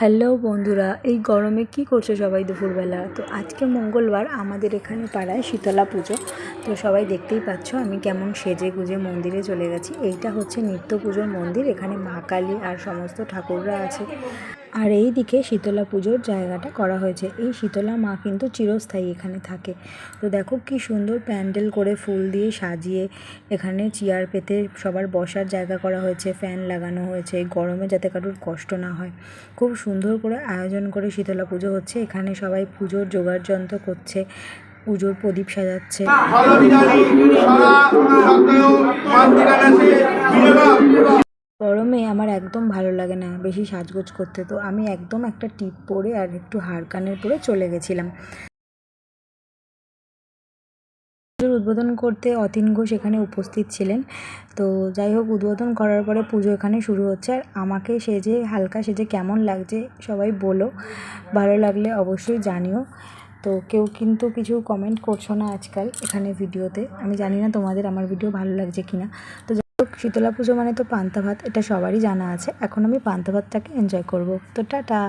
Hello বন্ধুরা, এই গরমে কি করছো সবাই দুপুরবেলা? তো আজকে মঙ্গলবার আমাদের এখানে পাড়ায় শীতলা পুজো। তো সবাই দেখতেই পাচ্ছ আমি কেমন সেজে গুজে মন্দিরে চলে গেছি। এইটা হচ্ছে নিত্য পুজোর মন্দির, এখানে মা কালী আর সমস্ত ঠাকুররা আছে। আর এই দিকে শীতলা পুজোর জায়গাটা করা হয়েছে। এই শীতলা মা কিন্তু চিরস্থায়ী এখানে থাকে। তো দেখো কি সুন্দর প্যান্ডেল করে ফুল দিয়ে সাজিয়ে এখানে চেয়ার পেতে সবার বসার জায়গা করা হয়েছে, ফ্যান লাগানো হয়েছে, গরমে যাতে কারোর কষ্ট না হয়। খুব সুন্দর করে আয়োজন করে শীতলা পুজো হচ্ছে। এখানে সবাই পুজোর জোগাড় যন্ত্র করছে, পুজোর প্রদীপ সাজাচ্ছে। গরমে আমার একদম ভালো লাগে না বেশি সাজগোজ করতে, তো আমি একদম একটা টিপ পরে আর একটু হার কানের পরে চলে গেছিলাম। পুজোর উদ্বোধন করতে অতীন ঘোষ এখানে উপস্থিত ছিলেন। তো যাই হোক, উদ্বোধন করার পরে পুজো এখানে শুরু হচ্ছে। আর আমাকে সেজে হালকা সেজে কেমন লাগছে সবাই বলো, ভালো লাগলে অবশ্যই জানিও। তো কেউ কিন্তু কিছু কমেন্ট করছো না আজকাল এখানে ভিডিওতে, আমি জানি না তোমাদের আমার ভিডিও ভালো লাগছে কিনা। তো যাই হোক, শীতলা পুজো মানে তো পান্তা ভাত, এটা সবারই জানা আছে। এখন আমি পান্তা ভাতটাকে এনজয় করবো। তো টাটা।